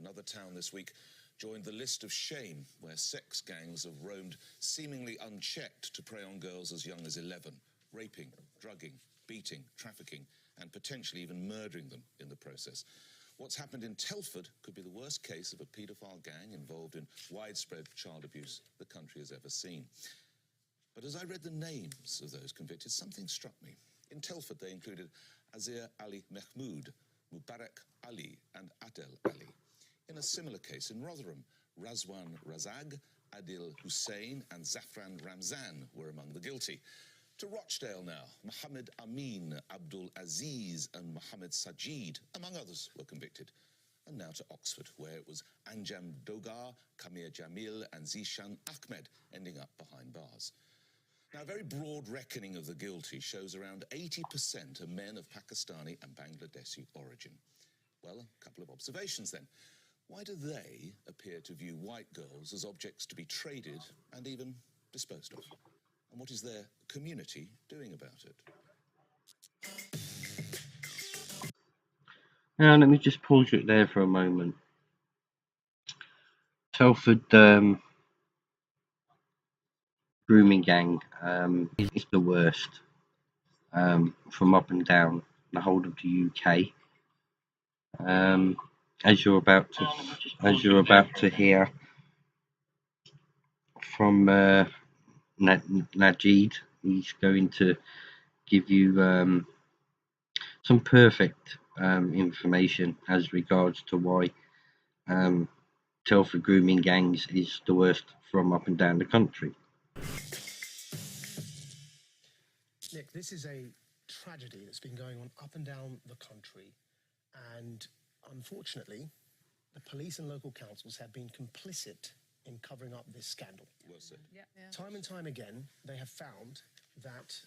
another town this week joined the list of shame where sex gangs have roamed seemingly unchecked to prey on girls as young as 11, raping, drugging, beating, trafficking, and potentially even murdering them in the process. What's happened in Telford could be the worst case of a paedophile gang involved in widespread child abuse the country has ever seen. But as I read the names of those convicted, something struck me. In Telford, they included Azir Ali Mahmoud, Mubarak Ali, and Adel Ali. In a similar case in Rotherham, Razwan Razag, Adil Hussein, and Zafran Ramzan were among the guilty. To Rochdale now, Mohammed Amin, Abdul Aziz, and Mohammed Sajid, among others, were convicted. And now to Oxford, where it was Anjam Dogar, Kamir Jamil, and Zishan Ahmed ending up behind bars. Now, a very broad reckoning of the guilty shows around 80% are men of Pakistani and Bangladeshi origin. Well, a couple of observations then. Why do they appear to view white girls as objects to be traded and even disposed of? And what is their community doing about it? Now, let me just pause it there for a moment. Telford grooming gang is the worst from up and down the whole of the UK. As you're about to hear from Maajid, he's going to give you some perfect information as regards to why Telford grooming gangs is the worst from up and down the country. Nick, this is a tragedy that's been going on up and down the country, and unfortunately, the police and local councils have been complicit in covering up this scandal. Well said. Yeah. Time and time again, they have found that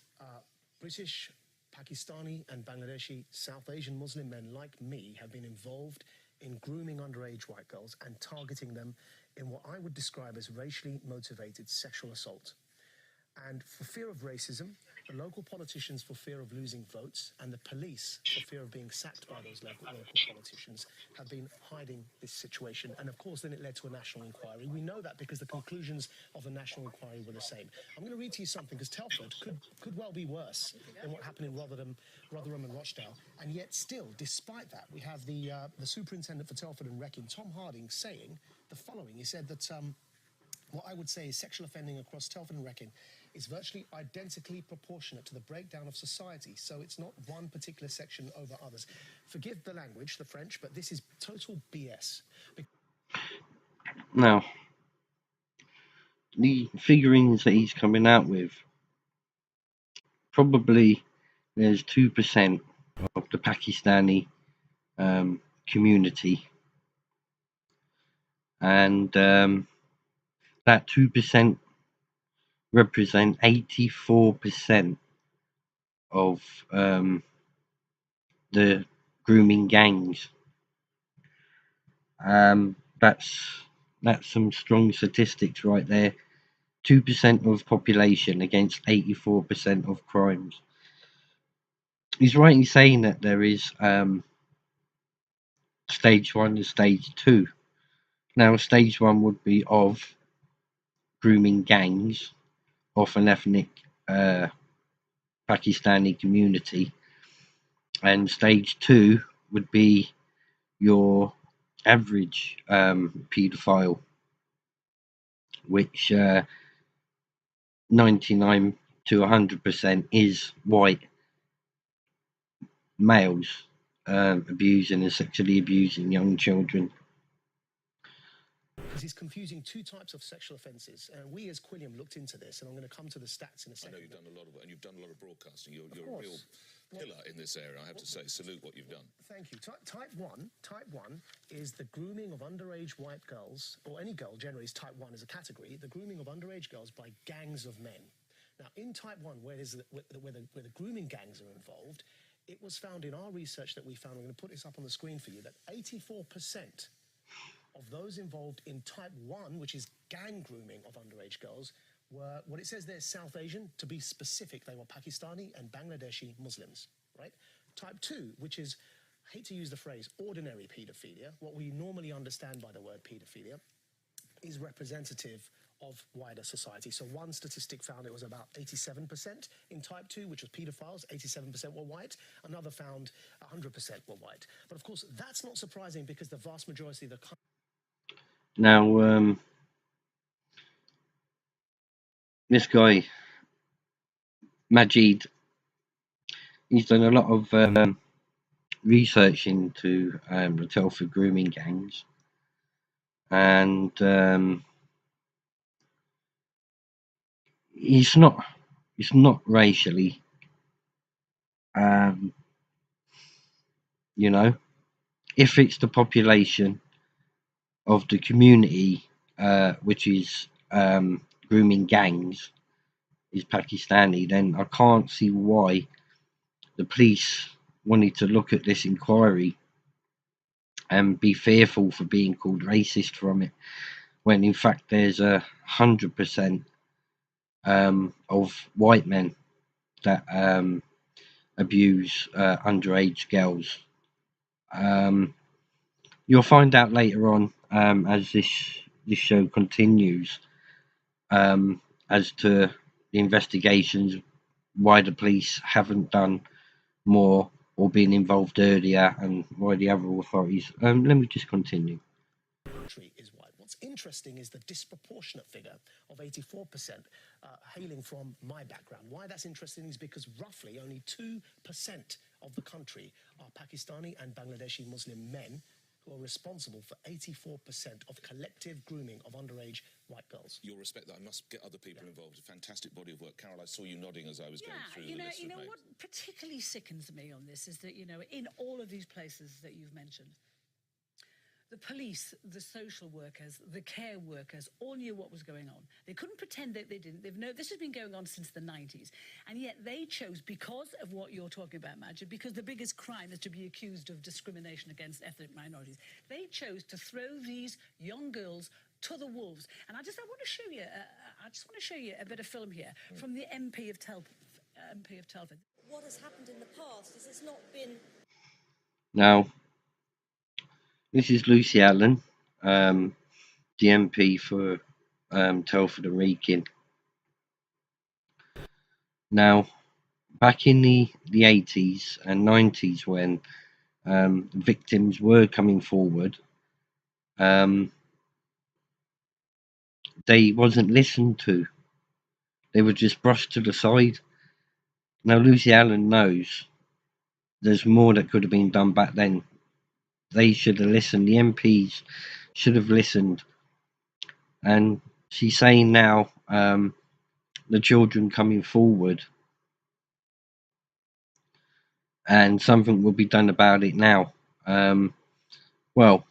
British, Pakistani, and Bangladeshi South Asian Muslim men like me have been involved in grooming underage white girls and targeting them in what I would describe as racially motivated sexual assault. And for fear of racism, the local politicians for fear of losing votes, and the police for fear of being sacked by those local politicians, have been hiding this situation. And of course, then it led to a national inquiry. We know that because the conclusions of the national inquiry were the same. I'm going to read to you something, because Telford could well be worse than what happened in Rotherham and Rochdale. And yet still, despite that, we have the superintendent for Telford and Wrecking, Tom Harding, saying the following. He said that what I would say is sexual offending across Telford and Wrecking is virtually identically proportionate to the breakdown of society. So it's not one particular section over others. Forgive the language, the French, but this is total BS. Now, the figurines that he's coming out with, probably there's 2% of the Pakistani community, and that 2% represent 84% of the grooming gangs. That's some strong statistics right there. 2% of population against 84% of crimes. He's right in saying that there is stage 1 and stage 2. Now, stage 1 would be of grooming gangs of an ethnic Pakistani community, and stage 2 would be your average paedophile, which 99 to 100% is white males abusing and sexually abusing young children. Because he's confusing two types of sexual offences. We as Quilliam looked into this, and I'm going to come to the stats in a second. I know you've done a lot of, and you've done a lot of broadcasting. You're a real pillar in this area, I have to say. Salute what you've done. Thank you. Type 1 is the grooming of underage white girls, or any girl generally is type 1 as a category, the grooming of underage girls by gangs of men. Now, in type 1, where the grooming gangs are involved, it was found in our research that we found, we're going to put this up on the screen for you, that 84% of those involved in type 1, which is gang grooming of underage girls, were, what it says there, South Asian. To be specific, they were Pakistani and Bangladeshi Muslims, right? Type 2, which is hate to use the phrase ordinary paedophilia, what we normally understand by the word paedophilia, is representative of wider society. So one statistic found it was about 87% in type 2, which was paedophiles, 87% were white. Another found 100% were white. But of course, that's not surprising because the vast majority of the... Now, this guy, Maajid, he's done a lot of research into the Telford grooming gangs, and it's not racially, you know, if it's the population of the community, which is grooming gangs, is Pakistani, then I can't see why the police wanted to look at this inquiry and be fearful for being called racist from it, when in fact there's 100% of white men that abuse underage girls. You'll find out later on, as this show continues, as to the investigations, why the police haven't done more or been involved earlier, and why the other authorities. Let me just continue. Is white. What's interesting is the disproportionate figure of 84% hailing from my background. Why that's interesting is because roughly only 2% of the country are Pakistani and Bangladeshi Muslim men who are responsible for 84% of collective grooming of underage white girls. You'll respect that. I must get other people involved. A fantastic body of work. Carol, I saw you nodding as I was going through the list. You know what particularly sickens me on this is that, you know, in all of these places that you've mentioned, the police, the social workers, the care workers all knew what was going on. They couldn't pretend that they didn't. This has been going on since the 90s. And yet they chose, because of what you're talking about, Maajid, because the biggest crime is to be accused of discrimination against ethnic minorities, they chose to throw these young girls to the wolves. And I want to show you, a bit of film here from the MP of Telford. What has happened in the past is it's not been... Now, this is Lucy Allen, the MP for Telford and Wrekin. Now, back in the 80s and 90s, when victims were coming forward, they wasn't listened to. They were just brushed to the side. Now, Lucy Allen knows there's more that could have been done back then. They should have listened. The MPs should have listened. And she's saying now, the children coming forward, and something will be done about it now. Well,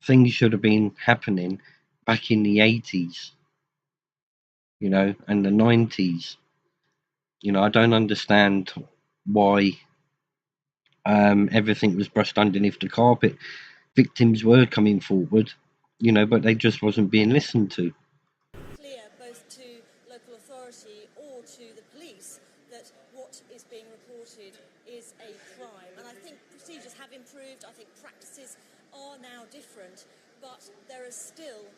things should have been happening back in the 80s, you know, and the 90s. You know, I don't understand why everything was brushed underneath the carpet. Victims were coming forward, you know, but they just wasn't being listened to. Clear both to local authority or to the police that what is being reported is a crime. And I think procedures have improved. I think practices are now different, but there are still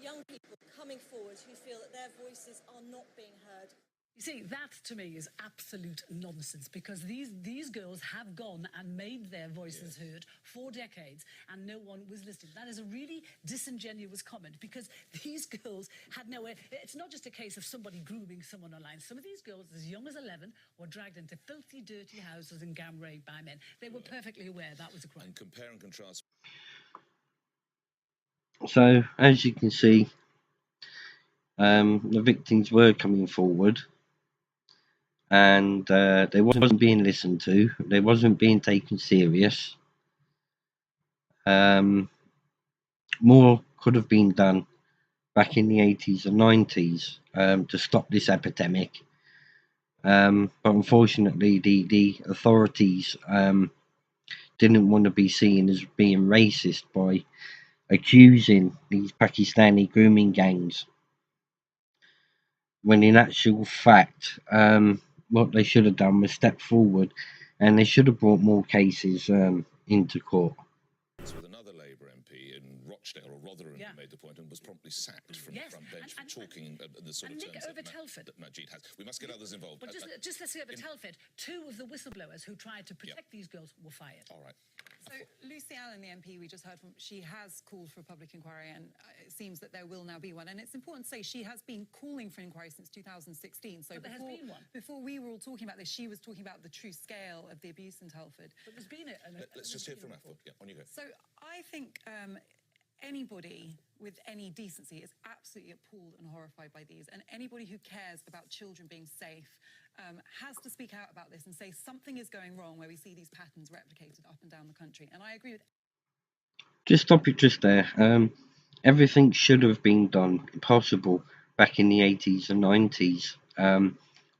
young people coming forward who feel that their voices are not being heard. You see, that to me is absolute nonsense, because these girls have gone and made their voices heard for decades and no one was listening. That is a really disingenuous comment, because these girls had no way. It's not just a case of somebody grooming someone online. Some of these girls, as young as 11, were dragged into filthy, dirty houses and gang raped by men. They were perfectly aware that was a crime. And compare and contrast. So, as you can see, the victims were coming forward, and they wasn't being listened to. They wasn't being taken serious. More could have been done back in the 80s and 90s to stop this epidemic. But unfortunately, the authorities didn't want to be seen as being racist by accusing these Pakistani grooming gangs, when in actual fact, what they should have done was step forward, and they should have brought more cases into court. With another Labour MP in Rochdale or Rotherham who made the point and was promptly sacked from the front bench for talking the sort of terms that Maajid has. We must get others involved. But just let's say over Telford, 2 of the whistleblowers who tried to protect these girls were fired. All right. So Lucy Allen, the MP we just heard from, she has called for a public inquiry, and it seems that there will now be one. And it's important to say she has been calling for an inquiry since 2016. So before we were all talking about this, she was talking about the true scale of the abuse in Telford. But there's been Let's just hear from Afford. Yeah, on you go. So I think anybody with any decency is absolutely appalled and horrified by these, and anybody who cares about children being safe has to speak out about this and say something is going wrong where we see these patterns replicated up and down the country. And I agree with... Just stop it just there. Everything should have been done possible back in the 80s and 90s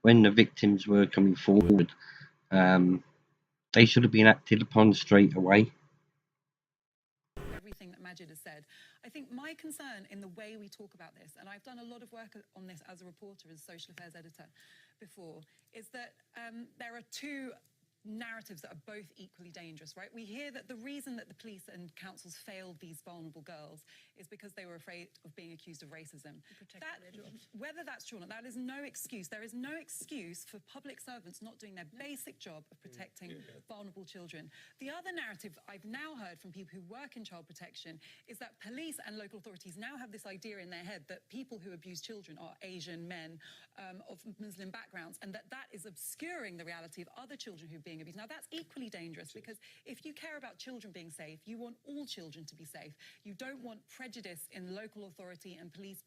when the victims were coming forward. They should have been acted upon straight away. Everything that Maajid has said. I think my concern in the way we talk about this, and I've done a lot of work on this as a reporter, as social affairs editor before, is that there are 2 narratives that are both equally dangerous, right? We hear that the reason that the police and councils failed these vulnerable girls is because they were afraid of being accused of racism. Whether that's true or not, that is no excuse. There is no excuse for public servants not doing their basic job of protecting vulnerable children. The other narrative I've now heard from people who work in child protection is that police and local authorities now have this idea in their head that people who abuse children are Asian men of Muslim backgrounds, and that is obscuring the reality of other children who are being abused. Now, that's equally dangerous, because if you care about children being safe, you want all children to be safe. You don't want prejudice in local authority and police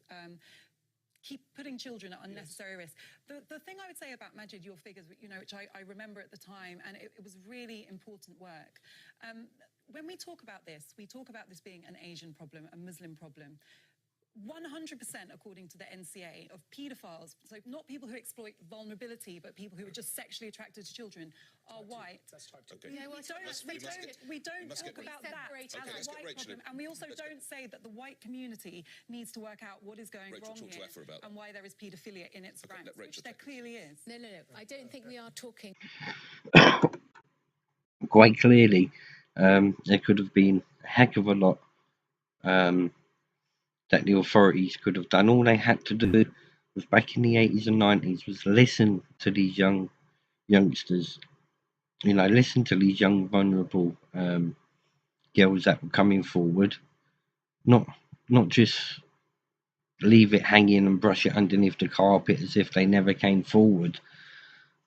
keep putting children at unnecessary risk. The thing I would say about Maajid, your figures, which I remember at the time, and it was really important work. When we talk about this being an Asian problem, a Muslim problem. 100%, according to the NCA, of paedophiles, so not people who exploit vulnerability, but people who are just sexually attracted to children, are white. That's type 2. Okay. We don't talk about that as a white problem, and we also don't say that the white community needs to work out what is going wrong here and why there is paedophilia in its ranks, which there clearly is. No. I don't think we are talking. Quite clearly, there could have been a heck of a lot that the authorities could have done. All they had to do was, back in the 80s and 90s, was listen to these youngsters, listen to these young vulnerable girls that were coming forward, not just leave it hanging and brush it underneath the carpet as if they never came forward.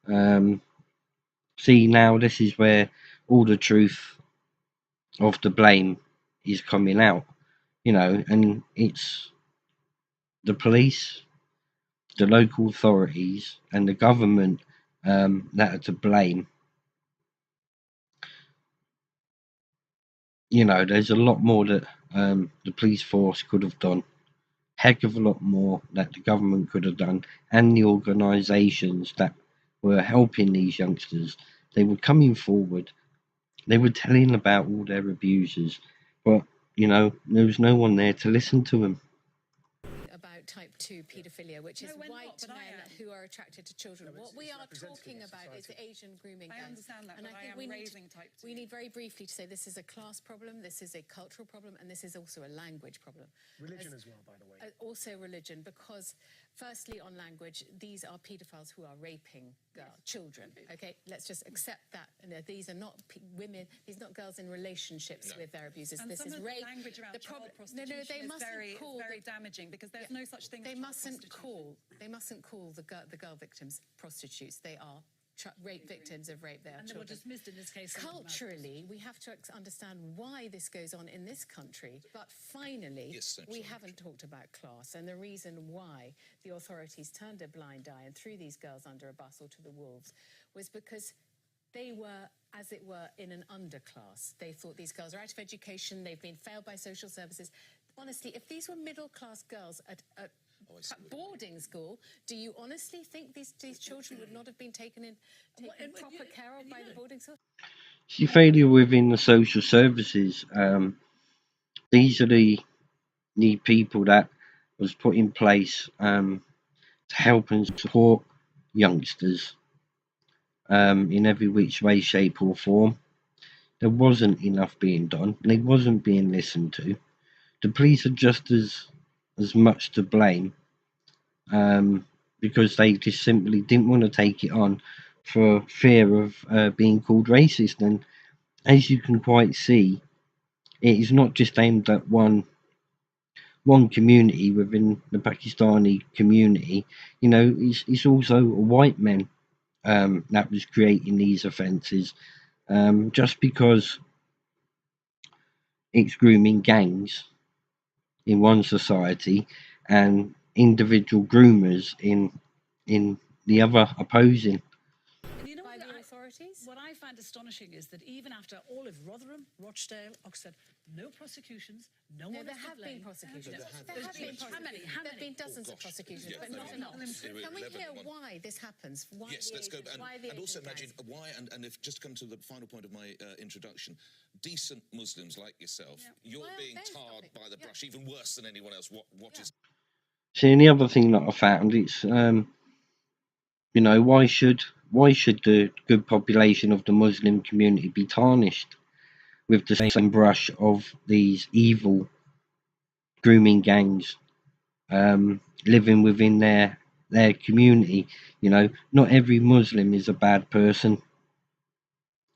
See, now this is where all the truth of the blame is coming out. And it's the police, the local authorities, and the government that are to blame. There's a lot more that the police force could have done. Heck of a lot more that the government could have done, and the organisations that were helping these youngsters. They were coming forward. They were telling about all their abusers, but there was no one there to listen to them. About type 2 paedophilia, which is white men who are attracted to children. What we are talking about is Asian grooming. I understand that, and but I think we need very briefly to say this is a class problem, this is a cultural problem, and this is also a language problem. Religion as well, by the way. Also religion, because firstly on language, these are paedophiles who are raping children. Okay, let's just accept that. These are not women, these are not girls in relationships with their abusers. And this some is of rape. The language around child prostitution is very damaging, because there's no such thing as They mustn't call the girl victims prostitutes. They are rape victims of rape. They are and children. They were dismissed in this case. Culturally, we have to understand why this goes on in this country. But finally, we haven't talked about class, and the reason why the authorities turned a blind eye and threw these girls under a bus or to the wolves was because they were, as it were, in an underclass. They thought these girls are out of education, they've been failed by social services. Honestly, if these were middle-class girls at boarding school, do you honestly think these children would not have been taken proper care of by the boarding school? See, failure within the social services. These are the people that was put in place to help and support youngsters in every which way, shape or form. there wasn't enough being done, and they wasn't being listened to. The police are just as much to blame, because they just simply didn't want to take it on for fear of being called racist. And as you can quite see, it is not just aimed at one community within the Pakistani community. You know, it's also white men that was creating these offences, just because it's grooming gangs in one society and individual groomers in the other opposing. And you know By the authorities? What I find astonishing is that even after all of Rotherham, Rochdale, Oxford, no prosecutions, no one There have been prosecutions. There have been How many? There have been dozens of prosecutions, but not enough. Can we hear why this happens? Why yes, let's go. And also, Maajid, Maajid, why, and if just come to the final point of my introduction, decent Muslims like yourself, you're being tarred by the brush even worse than anyone else. What is... See, and the other thing that I found, it's you know, why should the good population of the Muslim community be tarnished with the same brush of these evil grooming gangs living within their community? You know, not every Muslim is a bad person.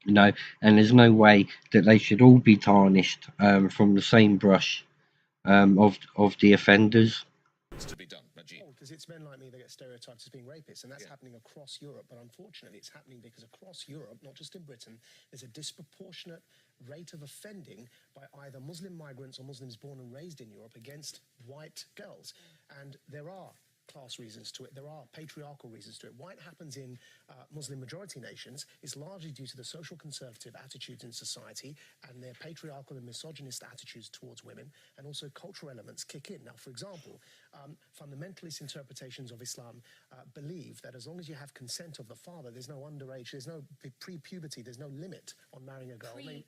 You know, and there's no way that they should all be tarnished from the same brush of the offenders. to be done, Maajid? Because it's men like me that get stereotyped as being rapists, and that's happening across Europe. But unfortunately, it's happening because across Europe, not just in Britain, there's a disproportionate rate of offending by either Muslim migrants or Muslims born and raised in Europe against white girls. And there are class reasons to it. There are patriarchal reasons to it. Why it happens in Muslim majority nations is largely due to the social conservative attitudes in society and their patriarchal and misogynist attitudes towards women, and also cultural elements kick in. Now, for example, fundamentalist interpretations of Islam believe that as long as you have consent of the father, there's no underage, there's no pre-puberty, there's no limit on marrying a girl. They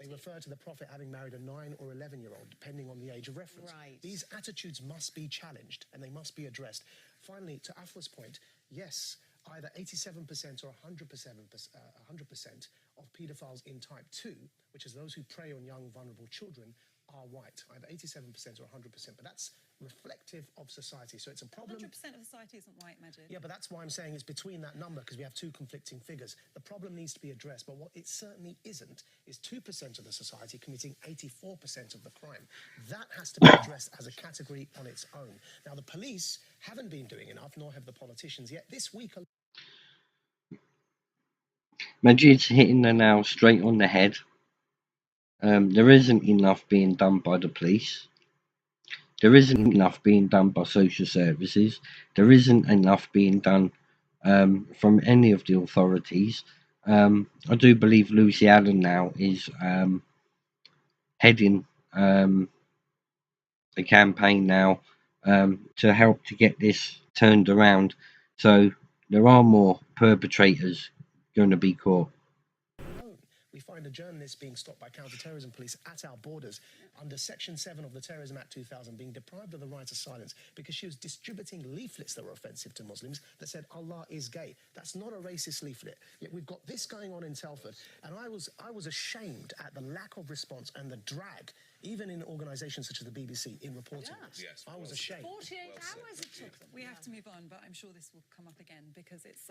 refer to the Prophet having married a 9 or 11-year-old, depending on the age of reference. Right. These attitudes must be challenged and they must be addressed. Finally, to Afwa's point, yes, either 87% or 100% of paedophiles in type 2, which is those who prey on young, vulnerable children, are white, either 87% or 100%. But that's reflective of society. So it's a problem. 100% of society isn't white, Maajid. Yeah, but that's why I'm saying it's between that number, because we have two conflicting figures. The problem needs to be addressed, but what it certainly isn't is 2% of the society committing 84% of the crime. That has to be addressed as a category on its own. Now, the police haven't been doing enough, nor have the politicians yet. This week... Maajid's hitting the nail straight on the head. There isn't enough being done by the police. There isn't enough being done by social services. There isn't enough being done from any of the authorities. I do believe Lucy Allen now is heading a campaign now to help to get this turned around. So there are more perpetrators going to be caught. We find a journalist being stopped by counter-terrorism police at our borders under Section 7 of the Terrorism Act 2000, being deprived of the right of silence because she was distributing leaflets that were offensive to Muslims that said Allah is gay. That's not a racist leaflet. Yet we've got this going on in Telford, and I was ashamed at the lack of response and the drag, even in organisations such as the BBC, in reporting this. Yes, I was ashamed. 48 hours it took them. We have to move on, but I'm sure this will come up again because it's such